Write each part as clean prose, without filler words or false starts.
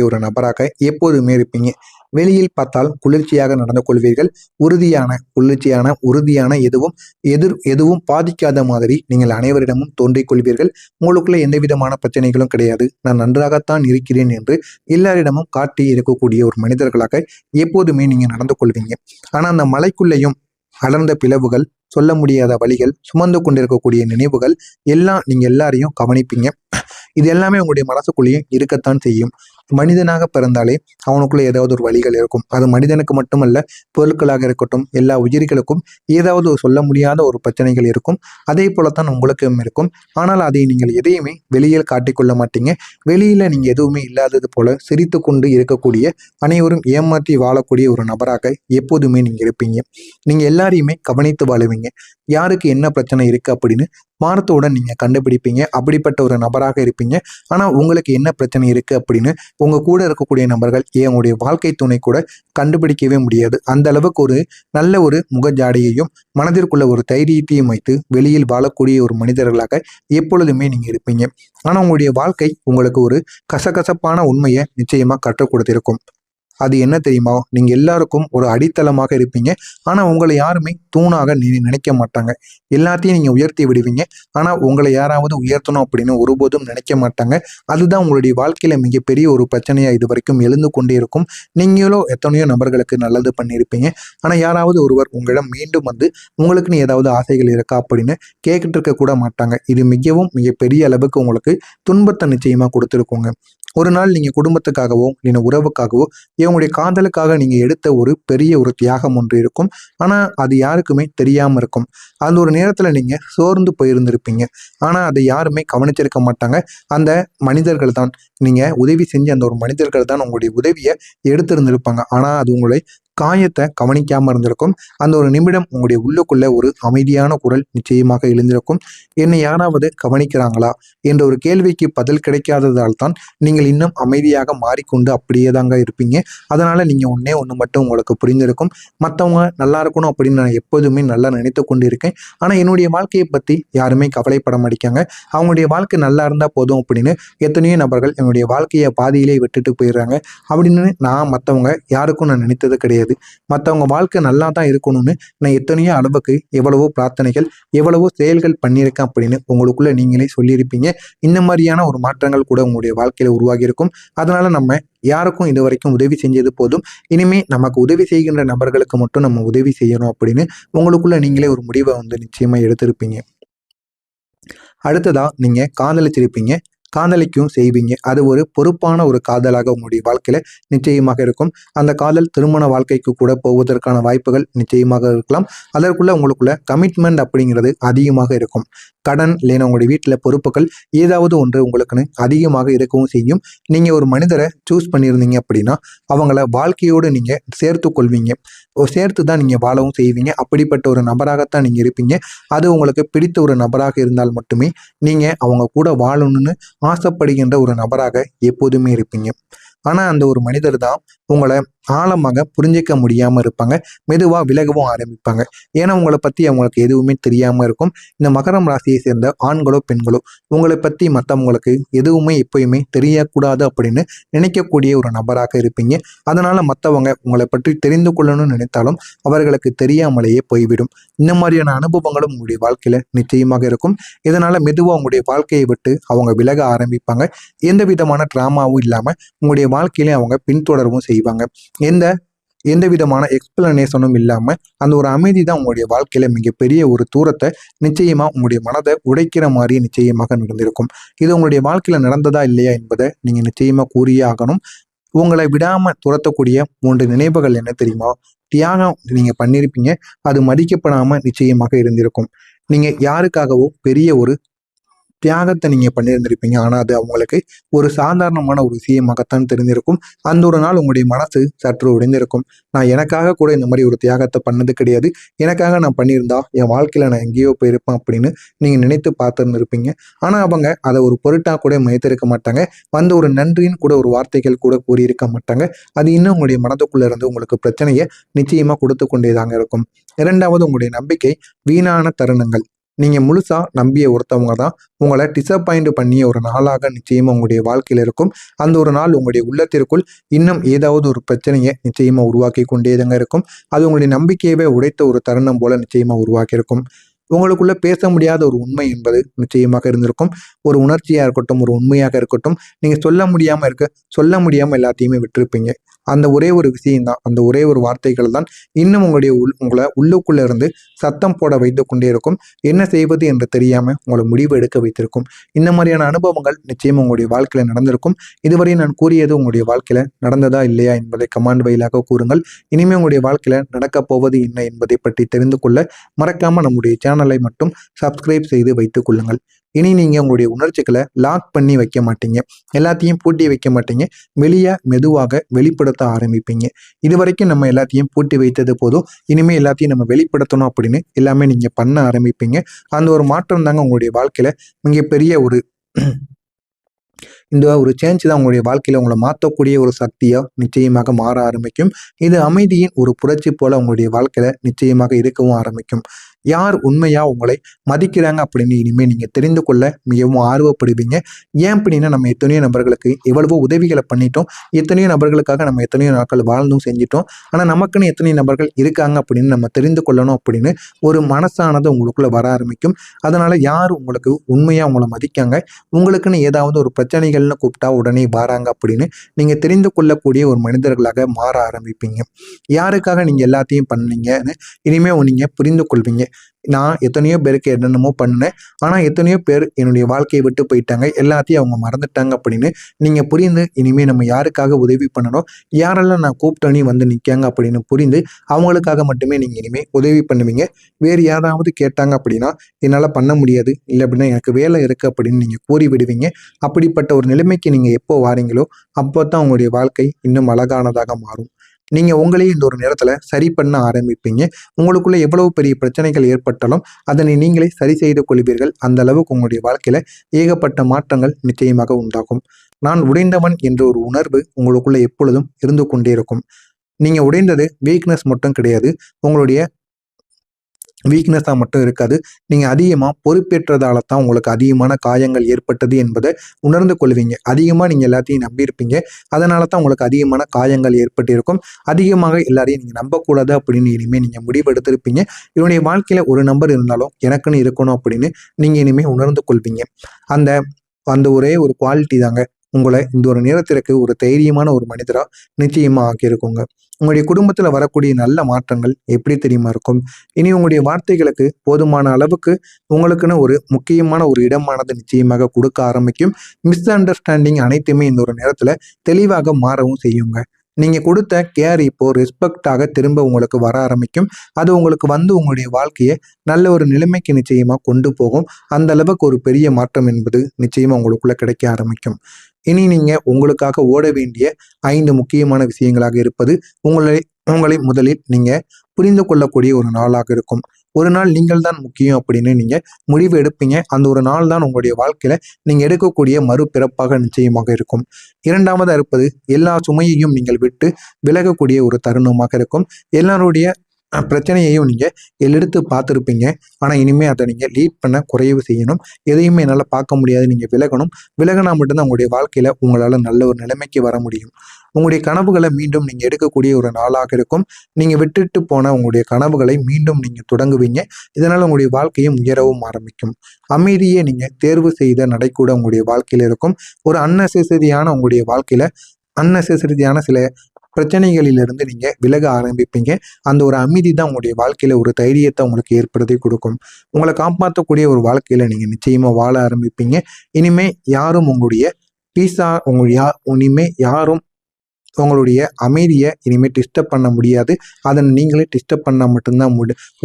ஒரு நபராக எப்போதுமே இருப்பீங்க. வெளியில் பார்த்தால் குளிர்ச்சியாக நடந்து கொள்வீர்கள். உறுதியான எதுவும் பாதிக்காத மாதிரி நீங்கள் அனைவரிடமும் தோன்றிக் கொள்வீர்கள். உங்களுக்குள்ள எந்த விதமான பிரச்சனைகளும் கிடையாது. நான் நன்றாகத்தான் இருக்கிறேன் என்று எல்லாரிடமும் காட்டி இருக்கக்கூடிய ஒரு மனிதர்களாக எப்போதுமே நீங்க நடந்து கொள்வீங்க. ஆனா அந்த மலைக்குள்ளேயும் அடர்ந்த பிளவுகள், சொல்ல முடியாத வழிகள், சுமந்து கொண்டிருக்கக்கூடிய நினைவுகள் எல்லாம் நீங்க எல்லாரையும் கவனிப்பீங்க. இது எல்லாமே உங்களுடைய மனசுக்குள்ளேயும் இருக்கத்தான் செய்யும். மனிதனாக பிறந்தாலே அவனுக்குள்ள ஏதாவது ஒரு வழிகள் இருக்கும். அது மனிதனுக்கு மட்டுமல்ல, பொருட்களாக இருக்கட்டும், எல்லா உயிர்களுக்கும் ஏதாவது ஒரு சொல்ல முடியாத ஒரு பிரச்சனைகள் இருக்கும். அதே போலத்தான் உங்களுக்கும் இருக்கும். ஆனால் அதை நீங்கள் எதையுமே வெளியில் காட்டிக்கொள்ள மாட்டீங்க. வெளியில நீங்க எதுவுமே இல்லாதது போல சிரித்து கொண்டு இருக்கக்கூடிய, அனைவரும் ஏமாற்றி வாழக்கூடிய ஒரு நபராக எப்போதுமே நீங்க இருப்பீங்க. நீங்க எல்லாரையுமே கவனித்து வாழுவீங்க. யாருக்கு என்ன பிரச்சனை இருக்கு அப்படின்னு மானத்துடன் நீங்க கண்டுபிடிப்பீங்க. அப்படிப்பட்ட ஒரு நபராக இருப்பீங்க. ஆனா உங்களுக்கு என்ன பிரச்சனை இருக்கு அப்படின்னு உங்க கூட இருக்கக்கூடிய நபர்கள், உங்களுடைய வாழ்க்கை துணை கூட கண்டுபிடிக்கவே முடியாது. அந்த அளவுக்கு ஒரு நல்ல ஒரு முகஜாடையையும் மனதிற்குள்ள ஒரு தைரியத்தையும் வைத்து வெளியில் வாழக்கூடிய ஒரு மனிதர்களாக எப்பொழுதுமே நீங்க இருப்பீங்க. ஆனா உங்களுடைய வாழ்க்கை உங்களுக்கு ஒரு கசகசப்பான உண்மையை நிச்சயமா கற்றுக் கொடுத்திருக்கும். அது என்ன தெரியுமா? நீங்க எல்லாருக்கும் ஒரு அடித்தளமாக இருப்பீங்க. ஆனா உங்களை யாருமே தூணாக நினைக்க மாட்டாங்க. எல்லாத்தையும் நீங்க உயர்த்தி விடுவீங்க. ஆனா உங்களை யாராவது உயர்த்தணும் அப்படின்னு ஒருபோதும் நினைக்க மாட்டாங்க. அதுதான் உங்களுடைய வாழ்க்கையில மிகப்பெரிய ஒரு பிரச்சனையா இது வரைக்கும் எழுந்து கொண்டே இருக்கும். நீங்களோ எத்தனையோ நபர்களுக்கு நல்லது பண்ணியிருப்பீங்க. ஆனா யாராவது ஒருவர் உங்களிடம் மீண்டும் வந்து உங்களுக்குன்னு ஏதாவது ஆசைகள் இருக்கா அப்படின்னு கேட்டுட்டு இருக்க கூட மாட்டாங்க. இது மிகப்பெரிய அளவுக்கு உங்களுக்கு துன்பத்தை நிச்சயமா கொடுத்துருக்கோங்க. ஒரு நாள் நீங்க குடும்பத்துக்காகவோ இல்லைன்னா உறவுக்காகவோ இவங்களுடைய காதலுக்காக நீங்க எடுத்த ஒரு பெரிய ஒரு தியாகம் ஒன்று இருக்கும். ஆனா அது யாருக்குமே தெரியாம இருக்கும். அந்த ஒரு நேரத்துல நீங்க சோர்ந்து போயிருந்திருப்பீங்க. ஆனா அதை யாருமே கவனிச்சிருக்க மாட்டாங்க. அந்த மனிதர்கள் தான், நீங்க உதவி செஞ்ச அந்த ஒரு மனிதர்கள் தான் உங்களுடைய உதவியை எடுத்திருந்திருப்பாங்க. ஆனா அது உங்களை காயத்தை கவனிக்காம இருந்திருக்கும். அந்த ஒரு நிமிடம் உங்களுடைய உள்ளுக்குள்ள ஒரு அமைதியான குரல் நிச்சயமாக எழுந்திருக்கும். என்னை யாராவது கவனிக்கிறாங்களா என்ற ஒரு கேள்விக்கு பதில் கிடைக்காததால் தான் நீங்கள் இன்னும் அமைதியாக மாறிக்கொண்டு அப்படியே தாங்க இருப்பீங்க. அதனால நீங்க ஒண்ணு மட்டும் உங்களுக்கு புரிந்திருக்கும். மற்றவங்க நல்லா இருக்கணும் அப்படின்னு நான் எப்போதுமே நல்லா நினைத்து கொண்டு இருக்கேன். ஆனா என்னுடைய வாழ்க்கையை பத்தி யாருமே கவலைப்பட மாட்டேங்காங்க. அவங்களுடைய வாழ்க்கை நல்லா இருந்தா போதும் அப்படின்னு எத்தனையோ நபர்கள் என்னுடைய வாழ்க்கையை பாதியிலே விட்டுட்டு போயிடுறாங்க. அப்படின்னு நான் மற்றவங்க யாருக்கும் நான் நினைத்தது கிடையாது. மற்றவங்க வாழ்க்கை நல்லா தான் இருக்கணும்னு நான் எத்தனையோ அளவுக்கு எவ்வளவோ பிரார்த்தனைகள், எவ்வளவோ செயல்கள் பண்ணியிருக்கேன் அப்படின்னு உங்களுக்குள்ள நீங்களே சொல்லியிருப்பீங்க. இந்த மாதிரியான ஒரு மாற்றங்கள் கூட உங்களுடைய வாழ்க்கையில உருவாகி இருக்கும். அதனால நம்ம யாருக்கும் இது வரைக்கும் உதவி செஞ்சது போதும், இனிமே நமக்கு உதவி செய்கின்ற நபர்களுக்கு மட்டும் நம்ம உதவி செய்யணும் அப்படின்னு உங்களுக்குள்ள நீங்களே ஒரு முடிவை நிச்சயமா எடுத்திருப்பீங்க. அடுத்ததா நீங்க காதலிச்சிருப்பீங்க. காதலிக்கும் செய்வீங்க. அது ஒரு பொறுப்பான ஒரு காதலாக உங்களுடைய வாழ்க்கையில நிச்சயமாக இருக்கும். அந்த காதல் திருமண வாழ்க்கைக்கு கூட போவதற்கான வாய்ப்புகள் நிச்சயமாக இருக்கலாம். அதற்குள்ள உங்களுக்குள்ள கமிட்மெண்ட் அப்படிங்கிறது அதிகமாக இருக்கும். கடன் இல்லைன்னா உங்களுடைய வீட்டில் பொறுப்புகள் ஏதாவது ஒன்று உங்களுக்குன்னு அதிகமாக இருக்கவும் செய்யும். நீங்க ஒரு மனிதரை சூஸ் பண்ணியிருந்தீங்க அப்படின்னா அவங்கள வாழ்க்கையோடு நீங்க சேர்த்து கொள்வீங்க. சேர்த்து தான் நீங்க வாழவும் செய்வீங்க. அப்படிப்பட்ட ஒரு நபராகத்தான் நீங்க இருப்பீங்க. அது உங்களுக்கு பிடித்த ஒரு நபராக இருந்தால் மட்டுமே நீங்க அவங்க கூட வாழணும்னு ஆசைப்படுகின்ற ஒரு நபராக எப்போதுமே இருப்பீங்க. ஆனா அந்த ஒரு மனிதர் தான் உங்களை ஆழமாக புரிஞ்சிக்க முடியாம இருப்பாங்க. மெதுவா விலகவும் ஆரம்பிப்பாங்க. ஏன்னா உங்களை பத்தி அவங்களுக்கு எதுவுமே தெரியாம இருக்கும். இந்த மகரம் ராசியை சேர்ந்த ஆண்களோ பெண்களோ உங்களை பத்தி மற்றவங்களுக்கு எதுவுமே எப்பயுமே தெரியக்கூடாது அப்படின்னு நினைக்கக்கூடிய ஒரு நபராக இருப்பீங்க. அதனால மற்றவங்க உங்களை பற்றி தெரிந்து கொள்ளணும்னு நினைத்தாலும் அவர்களுக்கு தெரியாமலேயே போய்விடும். இந்த மாதிரியான அனுபவங்களும் உங்களுடைய வாழ்க்கையில நிச்சயமாக இருக்கும். இதனால மெதுவா உங்களுடைய வாழ்க்கையை விட்டு அவங்க விலக ஆரம்பிப்பாங்க. எந்த விதமான டிராமாவும் இல்லாம உங்களுடைய வாழ்க்கையிலே அவங்க பின்தொடரவும் செய்வாங்க. எந்த விதமான எக்ஸ்பிளனேஷனும் இல்லாம அந்த ஒரு அமைதி தான் உங்களுடைய வாழ்க்கையில மிகப்பெரிய ஒரு தூரத்தை நிச்சயமா உங்களுடைய மனதை உடைக்கிற மாதிரி நிச்சயமாக நடந்திருக்கும். இது உங்களுடைய வாழ்க்கையில நடந்ததா இல்லையா என்பதை நீங்க நிச்சயமா கூறியே ஆகணும். உங்களை விடாம துரத்தக்கூடிய 3 நினைவுகள் என்ன தெரியுமா? தியாகம் நீங்க பண்ணியிருப்பீங்க. அது மதிக்கப்படாம நிச்சயமாக இருந்திருக்கும். நீங்க யாருக்காகவோ பெரிய ஒரு தியாகத்தை நீங்க பண்ணியிருந்திருப்பீங்க. ஆனா அது அவங்களுக்கு ஒரு சாதாரணமான ஒரு விஷயமாகத்தான் தெரிஞ்சிருக்கும். அந்த ஒரு நாள் உங்களுடைய மனசு சற்று உடைந்திருக்கும். நான் எனக்காக கூட இந்த மாதிரி ஒரு தியாகத்தை பண்ணது கிடையாது. எனக்காக நான் பண்ணியிருந்தா என் வாழ்க்கையில நான் எங்கேயோ போயிருப்பேன் அப்படின்னு நீங்க நினைத்து பார்த்துருந்துருப்பீங்க. ஆனா அவங்க அதை ஒரு பொருட்டா கூட மதித்திருக்க மாட்டாங்க. வந்து ஒரு நன்றின்னு கூட ஒரு வார்த்தைகள் கூட கூறியிருக்க மாட்டாங்க. அது இன்னும் உங்களுடைய மனதுக்குள்ள இருந்து உங்களுக்கு பிரச்சனையை நிச்சயமா கொடுத்து கொண்டேதாங்க இருக்கும். இரண்டாவது, உங்களுடைய நம்பிக்கை வீணான தருணங்கள். நீங்கள் முழுசாக நம்பிய ஒருத்தவங்க தான் உங்களை டிசப்பாயிண்ட் பண்ணிய ஒரு நாளாக நிச்சயமாக உங்களுடைய வாழ்க்கையில் இருக்கும். அந்த ஒரு நாள் உங்களுடைய உள்ளத்திற்குள் இன்னும் ஏதாவது ஒரு பிரச்சனையை நிச்சயமாக உருவாக்கி கொண்டே தாங்க இருக்கும். அது உங்களுடைய நம்பிக்கையவே உடைத்த ஒரு தருணம் போல நிச்சயமாக உருவாக்கி இருக்கும். உங்களுக்குள்ள பேச முடியாத ஒரு உண்மை என்பது நிச்சயமாக இருந்திருக்கும். ஒரு உணர்ச்சியாக இருக்கட்டும், ஒரு உண்மையாக இருக்கட்டும், நீங்கள் சொல்ல முடியாமல் எல்லாத்தையுமே விட்டுருப்பீங்க. அந்த ஒரே ஒரு விஷயம்தான், அந்த ஒரே ஒரு வார்த்தைகள் தான் இன்னும் உங்களை உள்ளுக்குள்ள இருந்து சத்தம் போட வைத்து கொண்டே இருக்கும். என்ன செய்வது என்று தெரியாமல் உங்களை முடிவு எடுக்க வைத்திருக்கும். இந்த மாதிரியான அனுபவங்கள் நிச்சயமாக உங்களுடைய வாழ்க்கையில் நடந்திருக்கும். இதுவரை நான் கூறியது உங்களுடைய வாழ்க்கையில் நடந்ததா இல்லையா என்பதை கமெண்ட் வாயிலாக கூறுங்கள். இனிமேல் உங்களுடைய வாழ்க்கையில் நடக்கப் போவது என்ன என்பதை பற்றி தெரிந்து கொள்ள மறக்காமல் நம்முடைய சேனலை மட்டும் சப்ஸ்கிரைப் செய்து வைத்துக் கொள்ளுங்கள். இனி நீங்கள் உங்களுடைய உணர்ச்சிகளை லாக் பண்ணி வைக்க மாட்டீங்க, எல்லாத்தையும் பூட்டி வைக்க மாட்டீங்க, வெளியே மெதுவாக வெளிப்படுத்த ஆரம்பிப்பீங்க. இதுவரைக்கும் நம்ம எல்லாத்தையும் பூட்டி வைத்தது போதும், இனிமேல் எல்லாத்தையும் நம்ம வெளிப்படுத்தணும் அப்படின்னு எல்லாமே நீங்கள் பண்ண ஆரம்பிப்பீங்க. அந்த ஒரு மாற்றம் தாங்க உங்களுடைய வாழ்க்கையில் மிகப்பெரிய இந்த ஒரு சேஞ்ச் தான் உங்களுடைய வாழ்க்கையில் உங்களை மாற்றக்கூடிய ஒரு சக்தியாக நிச்சயமாக மாற ஆரம்பிக்கும். இது அமைதியின் ஒரு புரட்சி போல உங்களுடைய வாழ்க்கையில் நிச்சயமாக இருக்கவும் ஆரம்பிக்கும். யார் உண்மையாக உங்களை மதிக்கிறாங்க அப்படின்னு இனிமேல் நீங்கள் தெரிந்து கொள்ள மிகவும் ஆர்வப்படுவீங்க. ஏன் அப்படின்னா, நம்ம எத்தனையோ நபர்களுக்கு எவ்வளவோ உதவிகளை பண்ணிட்டோம், எத்தனையோ நபர்களுக்காக நம்ம எத்தனையோ நாட்கள் வாழ்ந்தும் செஞ்சிட்டோம். ஆனால் நமக்குன்னு எத்தனை நபர்கள் இருக்காங்க அப்படின்னு நம்ம தெரிந்து கொள்ளணும் அப்படின்னு ஒரு மனசானது உங்களுக்குள்ள வர ஆரம்பிக்கும். அதனால யார் உங்களுக்கு உண்மையாக உங்களை மதிக்காங்க, உங்களுக்குன்னு ஏதாவது ஒரு பிரச்சனைகள்னு கூப்பிட்டா உடனே வராங்க அப்படின்னு நீங்கள் தெரிந்து கொள்ளக்கூடிய ஒரு மனிதர்களாக மாற ஆரம்பிப்பீங்க. யாருக்காக நீங்கள் எல்லாத்தையும் பண்ணீங்கன்னு இனிமேல் நீங்கள் புரிந்து கொள்வீங்க. நான் எத்தனையோ பேருக்கு என்னென்னமோ பண்ணேன், ஆனால் எத்தனையோ பேர் என்னுடைய வாழ்க்கையை விட்டு போயிட்டாங்க, எல்லாத்தையும் அவங்க மறந்துட்டாங்க அப்படின்னு நீங்கள் புரிந்து இனிமேல் நம்ம யாருக்காக உதவி பண்ணணும், யாரெல்லாம் நான் கூப்பிட்டோன்னே வந்து நிற்காங்க அப்படின்னு புரிந்து அவங்களுக்காக மட்டுமே நீங்கள் இனிமேல் உதவி பண்ணுவீங்க. வேறு யாராவது கேட்டாங்க அப்படின்னா என்னால் பண்ண முடியாது, இல்லை அப்படின்னா எனக்கு வேலை இருக்குது அப்படின்னு நீங்கள் கூறி விடுவீங்க. அப்படிப்பட்ட ஒரு நிலைமைக்கு நீங்கள் எப்போ வாரீங்களோ அப்போ தான் உங்களுடைய வாழ்க்கை இன்னும் அழகானதாக மாறும். நீங்கள் உங்களையும் இந்த ஒரு நேரத்தில் சரி பண்ண ஆரம்பிப்பீங்க. உங்களுக்குள்ள எவ்வளவு பெரிய பிரச்சனைகள் ஏற்பட்டாலும் அதனை நீங்களே சரி செய்து கொள்வீர்கள். அந்த அளவுக்கு உங்களுடைய வாழ்க்கையில் ஏகப்பட்ட மாற்றங்கள் நிச்சயமாக உண்டாகும். நான் உடைந்தவன் என்ற ஒரு உணர்வு உங்களுக்குள்ள எப்பொழுதும் இருந்து கொண்டே இருக்கும். நீங்கள் உடைந்தது வீக்னஸ் மட்டும் கிடையாது, உங்களுடைய வீக்னஸாக மட்டும் இருக்காது. நீங்கள் அதிகமாக பொறுப்பேற்றதால தான் உங்களுக்கு அதிகமான காயங்கள் ஏற்பட்டது என்பதை உணர்ந்து கொள்வீங்க. அதிகமாக நீங்கள் எல்லாத்தையும் நம்பியிருப்பீங்க, அதனால தான் உங்களுக்கு அதிகமான காயங்கள் ஏற்பட்டிருக்கும். அதிகமாக எல்லாரையும் நீங்கள் நம்பக்கூடாது அப்படின்னு இனிமேல் நீங்கள் முடிவெடுத்திருப்பீங்க. என்னுடைய வாழ்க்கையில் ஒரு நம்பர் இருந்தாலும் எனக்குன்னு இருக்கணும் அப்படின்னு நீங்கள் இனிமேல் உணர்ந்து கொள்வீங்க. அந்த அந்த ஒரே ஒரு குவாலிட்டி தாங்க உங்களை இந்த ஒரு நேரத்திற்கு ஒரு தைரியமான ஒரு மனிதராக நிச்சயமாக ஆக்கியிருக்குங்க. உங்களுடைய குடும்பத்தில் வரக்கூடிய நல்ல மாற்றங்கள் எப்படி தெரியுமா இருக்கும்? இனி உங்களுடைய வார்த்தைகளுக்கு போதுமான அளவுக்கு உங்களுக்குன்னு ஒரு முக்கியமான ஒரு இடமானது நிச்சயமாக கொடுக்க ஆரம்பிக்கும். மிஸ் அண்டர்ஸ்டாண்டிங் அனைத்துமே இந்த ஒரு நேரத்தில் தெளிவாக மாறவும் செய்யுங்க. நீங்கள் கொடுத்த கேர் இப்போ ரெஸ்பெக்டாக திரும்ப உங்களுக்கு வர ஆரம்பிக்கும். அது உங்களுக்கு வந்து உங்களுடைய வாழ்க்கையை நல்ல ஒரு நிலைமைக்கு நிச்சயமாக கொண்டு போகும். அந்த அளவுக்கு ஒரு பெரிய மாற்றம் என்பது நிச்சயமாக உங்களுக்குள்ள கிடைக்க ஆரம்பிக்கும். இனி நீங்கள் உங்களுக்காக ஓட வேண்டிய 5 முக்கியமான விஷயங்களாக இருப்பது உங்களை முதலில் நீங்கள் புரிந்து கொள்ளக்கூடிய ஒரு நாளாக இருக்கும். ஒரு நாள் நீங்கள் தான் முக்கியம் அப்படின்னு நீங்கள் முடிவு எடுப்பீங்க. அந்த ஒரு நாள் தான் உங்களுடைய வாழ்க்கையில் நீங்கள் எடுக்கக்கூடிய மறுபிறப்பாக நிச்சயமாக இருக்கும். இரண்டாவதாக இருப்பது எல்லா சுமையையும் நீங்கள் விட்டு விலகக்கூடிய ஒரு தருணமாக இருக்கும். எல்லாருடைய பிரச்சனையையும் நீங்கள் எடுத்து பார்த்துருப்பீங்க, ஆனால் இனிமேல் அதை நீங்கள் லீட் பண்ண குறைவு செய்யணும். எதையுமே என்னால் பார்க்க முடியாது, நீங்கள் விலகினா மட்டும்தான் உங்களுடைய வாழ்க்கையில் உங்களால் நல்ல ஒரு நிலைமைக்கு வர முடியும். உங்களுடைய கனவுகளை மீண்டும் நீங்கள் எடுக்கக்கூடிய ஒரு நாளாக இருக்கும். நீங்கள் விட்டுட்டு போன உங்களுடைய கனவுகளை மீண்டும் நீங்கள் தொடங்குவீங்க. இதனால் உங்களுடைய வாழ்க்கையும் உயரவும் ஆரம்பிக்கும். அமைதியே நீங்கள் தேர்வு செய்த நடைக்கூட உங்களுடைய வாழ்க்கையில் இருக்கும். ஒரு அன்னெசரியான சில பிரச்சனைகளிலிருந்து நீங்கள் விலக ஆரம்பிப்பீங்க. அந்த ஒரு அமைதி தான் உங்களுடைய வாழ்க்கையில் ஒரு தைரியத்தை உங்களுக்கு ஏற்படுத்தி கொடுக்கும். உங்களை காப்பாற்றக்கூடிய ஒரு வாழ்க்கையில் நீங்கள் நிச்சயமாக வாழ ஆரம்பிப்பீங்க. இனிமே யாரும் உங்களுடைய இனிமே யாரும் உங்களுடைய அமைதியை இனிமேல் டிஸ்டர்ப் பண்ண முடியாது. அதை நீங்களே டிஸ்டர்ப் பண்ணால் மட்டும்தான்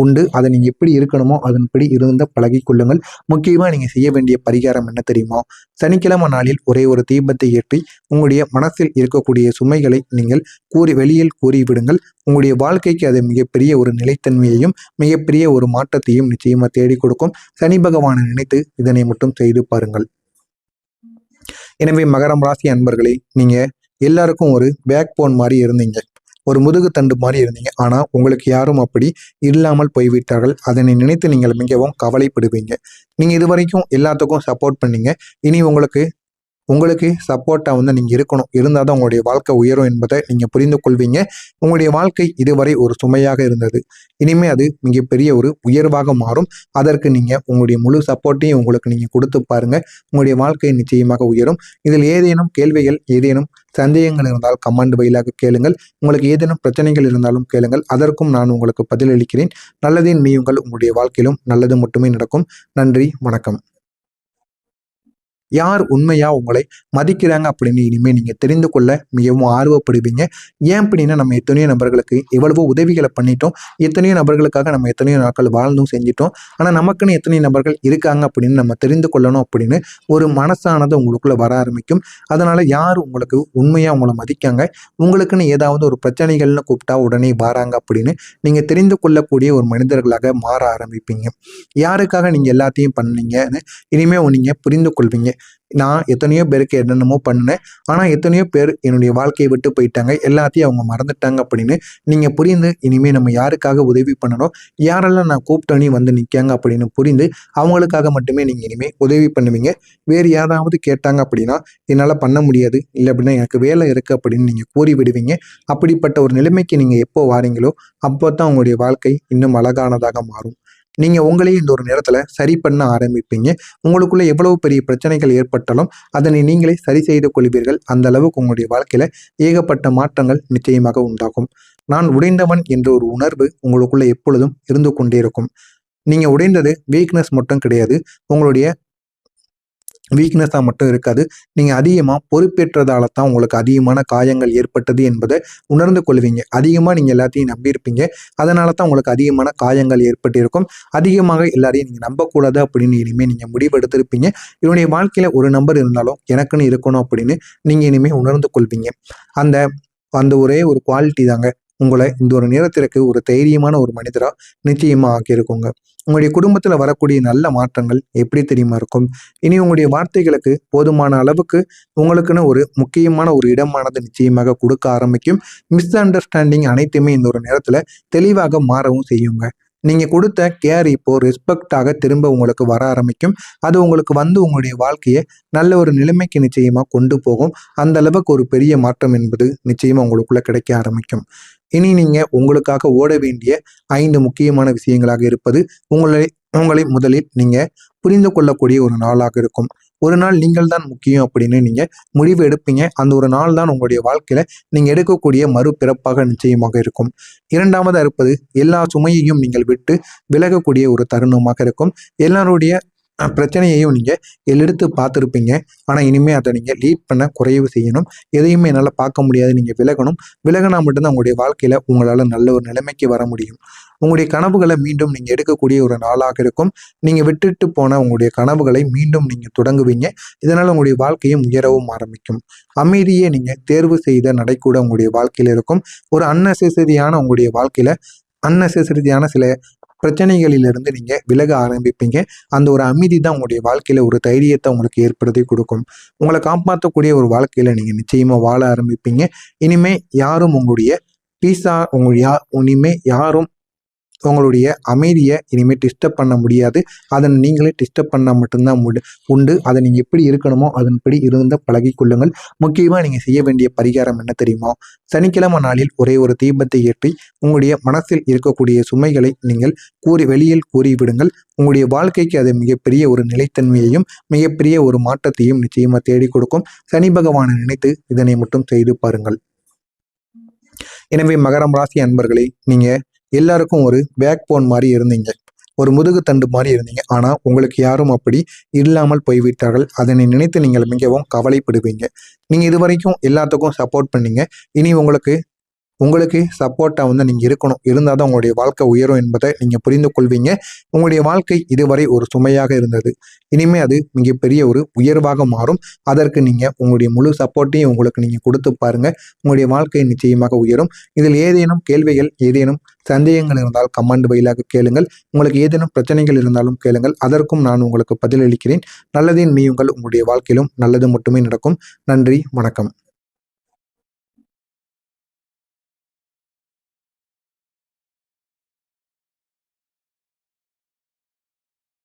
உண்டு. அதை நீங்கள் எப்படி இருக்கணுமோ அதன்படி இருந்த பழகி கொள்ளுங்கள். முக்கியமாக நீங்கள் செய்ய வேண்டிய பரிகாரம் என்ன தெரியுமா? சனிக்கிழமை நாளில் ஒரே ஒரு தீபத்தை ஏற்றி உங்களுடைய மனசில் இருக்கக்கூடிய சுமைகளை நீங்கள் வெளியில் கூறிவிடுங்கள். உங்களுடைய வாழ்க்கைக்கு அது மிகப்பெரிய ஒரு நிலைத்தன்மையையும் மிகப்பெரிய ஒரு மாற்றத்தையும் நிச்சயமாக தேடி கொடுக்கும். சனி பகவானை நினைத்து இதனை மட்டும் செய்து பாருங்கள். எனவே மகரம் ராசி அன்பர்களே, நீங்கள் எல்லாருக்கும் ஒரு பேக் போன் மாதிரி இருந்தீங்க. ஒரு முதுகு தண்டு மாதிரி இருந்தீங்க. ஆனால் உங்களுக்கு யாரும் அப்படி இல்லாமல் போய்விட்டார்கள். அதனை நினைத்து நீங்கள் மிகவும் கவலைப்படுவீங்க. நீங்கள் இதுவரைக்கும் எல்லாத்துக்கும் சப்போர்ட் பண்ணீங்க. இனி உங்களுக்கு உங்களுக்கு சப்போர்ட்டாக நீங்கள் இருக்கணும். இருந்தால் தான் உங்களுடைய வாழ்க்கை உயரும் என்பதை நீங்கள் புரிந்து கொள்வீங்க. உங்களுடைய வாழ்க்கை இதுவரை ஒரு சுமையாக இருந்தது. இனிமேல் அது மிகப்பெரிய ஒரு உயர்வாக மாறும். அதற்கு நீங்கள் உங்களுடைய முழு சப்போர்ட்டையும் உங்களுக்கு நீங்கள் கொடுத்து பாருங்கள். உங்களுடைய வாழ்க்கை நிச்சயமாக உயரும். இதில் ஏதேனும் கேள்விகள், ஏதேனும் சந்தேகங்கள் இருந்தால் கமெண்ட் வாயிலாக கேளுங்கள். உங்களுக்கு ஏதேனும் பிரச்சனைகள் இருந்தாலும் கேளுங்கள். அதற்கும் நான் உங்களுக்கு பதிலளிக்கிறேன். நல்லதே நினையுங்கள். உங்களுடைய வாழ்க்கையிலும் நல்லது மட்டுமே நடக்கும். நன்றி, வணக்கம். யார் உண்மையா உங்களை மதிக்கிறாங்க அப்படின்னு இனிமேல் நீங்கள் தெரிந்து கொள்ள மிகவும் ஆர்வப்படுவீங்க. ஏன் அப்படின்னா, நம்ம எத்தனையோ நபர்களுக்கு எவ்வளவோ உதவிகளை பண்ணிட்டோம். எத்தனையோ நபர்களுக்காக நம்ம எத்தனையோ நாட்கள் வாழ்ந்தும் செஞ்சிட்டோம். ஆனால் நமக்குன்னு எத்தனை நபர்கள் இருக்காங்க அப்படின்னு நம்ம தெரிந்து கொள்ளணும் அப்படின்னு ஒரு மனசானது உங்களுக்குள்ள வர ஆரம்பிக்கும். அதனால யார் உங்களுக்கு உண்மையாக உங்களை மதிக்காங்க, உங்களுக்குன்னு ஏதாவது ஒரு பிரச்சனைகள்னு கூப்பிட்டா உடனே வராங்க அப்படின்னு நீங்கள் தெரிந்து கொள்ளக்கூடிய ஒரு மனிதர்களாக மாற ஆரம்பிப்பீங்க. யாருக்காக நீங்கள் எல்லாத்தையும் பண்ணீங்கன்னு இனிமேல் நீங்கள் புரிந்து கொள்வீங்க. நான் எத்தனையோ பேருக்கு என்னென்னமோ பண்ணேன். ஆனால் எத்தனையோ பேர் என்னுடைய வாழ்க்கையை விட்டு போயிட்டாங்க. எல்லாத்தையும் அவங்க மறந்துட்டாங்க அப்படின்னு நீங்கள் புரிந்து இனிமேல் நம்ம யாருக்காக உதவி பண்ணணும், யாரெல்லாம் நான் கூப்பிட்டோன்னே வந்து நிற்காங்க அப்படின்னு புரிந்து அவங்களுக்காக மட்டுமே நீங்கள் இனிமேல் உதவி பண்ணுவீங்க. வேறு யாராவது கேட்டாங்க அப்படின்னா என்னால் பண்ண முடியாது, இல்லை அப்படின்னா எனக்கு வேலை இருக்குது அப்படின்னு நீங்கள் கூறி விடுவீங்க. அப்படிப்பட்ட ஒரு நிலைமைக்கு நீங்கள் எப்போ வாரீங்களோ அப்போ தான் உங்களுடைய வாழ்க்கை இன்னும் அழகானதாக மாறும். நீங்கள் உங்களையும் இந்த ஒரு நேரத்தில் சரி பண்ண ஆரம்பிப்பீங்க. உங்களுக்குள்ள எவ்வளவு பெரிய பிரச்சனைகள் ஏற்பட்டாலும் அதனை நீங்களே சரி செய்து கொள்வீர்கள். அந்த அளவுக்கு உங்களுடைய வாழ்க்கையில ஏகப்பட்ட மாற்றங்கள் நிச்சயமாக உண்டாகும். நான் உடைந்தவன் என்ற ஒரு உணர்வு உங்களுக்குள்ள எப்பொழுதும் இருந்து கொண்டே இருக்கும். நீங்க உடைந்தது வீக்னஸ் மட்டும் கிடையாது, உங்களுடைய வீக்னஸாக மட்டும் இருக்காது. நீங்கள் அதிகமாக பொறுப்பேற்றதால தான் உங்களுக்கு அதிகமான காயங்கள் ஏற்பட்டது என்பதை உணர்ந்து கொள்வீங்க. அதிகமாக நீங்கள் எல்லாத்தையும் நம்பியிருப்பீங்க. அதனால தான் உங்களுக்கு அதிகமான காயங்கள் ஏற்பட்டிருக்கும். அதிகமாக எல்லாரையும் நீங்கள் நம்பக்கூடாது அப்படின்னு இனிமேல் நீங்கள் முடிவெடுத்திருப்பீங்க. என்னுடைய வாழ்க்கையில் ஒரு நம்பர் இருந்தாலும் எனக்குன்னு இருக்கணும் அப்படின்னு நீங்கள் இனிமேல் உணர்ந்து கொள்வீங்க. அந்த அந்த ஒரே ஒரு குவாலிட்டி தாங்க உங்களை இந்த ஒரு நேரத்திற்கு ஒரு தைரியமான ஒரு மனிதராக நிச்சயமாக ஆக்கியிருக்குங்க. உங்களுடைய குடும்பத்தில் வரக்கூடிய நல்ல மாற்றங்கள் எப்படி தெரியுமா இருக்கும்? இனி உங்களுடைய வார்த்தைகளுக்கு போதுமான அளவுக்கு உங்களுக்குன்னு ஒரு முக்கியமான ஒரு இடமானது நிச்சயமாக கொடுக்க ஆரம்பிக்கும். மிஸ் அண்டர்ஸ்டாண்டிங் அனைத்துமே இந்த ஒரு நேரத்தில் தெளிவாக மாறவும் செய்யுங்க. நீங்கள் கொடுத்த கேர் இப்போ ரெஸ்பெக்டாக திரும்ப உங்களுக்கு வர ஆரம்பிக்கும். அது உங்களுக்கு வந்து உங்களுடைய வாழ்க்கையை நல்ல ஒரு நிலைமைக்கு நிச்சயமாக கொண்டு போகும். அந்த அளவுக்கு ஒரு பெரிய மாற்றம் என்பது நிச்சயமாக உங்களுக்குள்ள கிடைக்க ஆரம்பிக்கும். இனி நீங்கள் உங்களுக்காக ஓட வேண்டிய 5 முக்கியமான விஷயங்களாக இருப்பது உங்களை முதலில் நீங்கள் புரிந்து கொள்ளக்கூடிய ஒரு நாளாக இருக்கும். ஒரு நாள் நீங்கள் தான் முக்கியம் அப்படின்னு நீங்கள் முடிவு எடுப்பீங்க. அந்த ஒரு நாள் தான் உங்களுடைய வாழ்க்கையில் நீங்கள் எடுக்கக்கூடிய மறுபிறப்பாக நிச்சயமாக இருக்கும். இரண்டாவதாக இருப்பது எல்லா சுமையையும் நீங்கள் விட்டு விலகக்கூடிய ஒரு தருணமாக இருக்கும். எல்லாருடைய பிரச்சனையையும் நீங்கள் எடுத்து பார்த்துருப்பீங்க. ஆனால் இனிமேல் அதை நீங்கள் லீட் பண்ண குறைவு செய்யணும். எதையுமே என்னால் பார்க்க முடியாது, நீங்கள் விலகணும். விலகினா மட்டும்தான் உங்களுடைய வாழ்க்கையில் உங்களால் நல்ல ஒரு நிலைமைக்கு வர முடியும். உங்களுடைய கனவுகளை மீண்டும் நீங்கள் எடுக்கக்கூடிய ஒரு நாளாக இருக்கும். நீங்கள் விட்டுட்டு போன உங்களுடைய கனவுகளை மீண்டும் நீங்கள் தொடங்குவீங்க. இதனால் உங்களுடைய வாழ்க்கையும் உயரவும் ஆரம்பிக்கும். அமைதியே நீங்கள் தேர்வு செய்த நடை கூட உங்களுடைய வாழ்க்கையில் இருக்கும். ஒரு உங்களுடைய வாழ்க்கையில் அன்னெசரியான சில பிரச்சனைகளிலிருந்து நீங்கள் விலக ஆரம்பிப்பீங்க. அந்த ஒரு அமைதி தான் உங்களுடைய வாழ்க்கையில் ஒரு தைரியத்தை உங்களுக்கு ஏற்படுத்தி கொடுக்கும். உங்களை காப்பாற்றக்கூடிய ஒரு வாழ்க்கையில் நீங்கள் நிச்சயமாக வாழ ஆரம்பிப்பீங்க. இனிமே யாரும் உங்களுடைய இனிமே யாரும் உங்களுடைய அமைதியை இனிமேல் டிஸ்டர்ப் பண்ண முடியாது. அதனை நீங்களே டிஸ்டர்ப் பண்ணால் மட்டும்தான் உண்டு. அதை நீங்கள் எப்படி இருக்கணுமோ அதன்படி இருந்து பழகி கொள்ளுங்கள். முக்கியமாக நீங்கள் செய்ய வேண்டிய பரிகாரம் என்ன தெரியுமா? சனிக்கிழமை நாளில் ஒரே ஒரு தீபத்தை ஏற்றி உங்களுடைய மனசில் இருக்கக்கூடிய சுமைகளை நீங்கள் வெளியில் கூறிவிடுங்கள். உங்களுடைய வாழ்க்கைக்கு அது மிகப்பெரிய ஒரு நிலைத்தன்மையையும் மிகப்பெரிய ஒரு மாற்றத்தையும் நிச்சயமாக தேடி கொடுக்கும். சனி பகவானை நினைத்து இதனை மட்டும் செய்து பாருங்கள். எனவே மகரம் ராசி அன்பர்களே, நீங்கள் எல்லாருக்கும் ஒரு பேக் போன் மாதிரி இருந்தீங்க, ஒரு முதுகு தண்டு மாதிரி இருந்தீங்க. ஆனால் உங்களுக்கு யாரும் அப்படி இல்லாமல் போய்விட்டார்கள். அதனை நினைத்து நீங்கள் மிகவும் கவலைப்படுவீங்க. நீங்கள் இதுவரைக்கும் எல்லாத்துக்கும் சப்போர்ட் பண்ணீங்க. இனி உங்களுக்கு சப்போர்ட்டாக நீங்கள் இருக்கணும். இருந்தால் தான் உங்களுடைய வாழ்க்கை உயரும் என்பதை நீங்கள் புரிந்து கொள்வீங்க. உங்களுடைய வாழ்க்கை இதுவரை ஒரு சுமையாக இருந்தது. இனிமேல் அது மிகப்பெரிய ஒரு உயர்வாக மாறும். அதற்கு நீங்கள் உங்களுடைய முழு சப்போர்ட்டையும் உங்களுக்கு நீங்கள் கொடுத்து பாருங்கள். உங்களுடைய வாழ்க்கை நிச்சயமாக உயரும். இதில் ஏதேனும் கேள்விகள், ஏதேனும் சந்தேகங்கள் இருந்தால் கமெண்ட் வாயிலாக கேளுங்கள். உங்களுக்கு ஏதேனும் பிரச்சனைகள் இருந்தாலும் கேளுங்கள். அதற்கும் நான் உங்களுக்கு பதிலளிக்கிறேன். நல்லதே நினையுங்கள். உங்களுடைய வாழ்க்கையிலும் நல்லது மட்டுமே நடக்கும். நன்றி, வணக்கம்.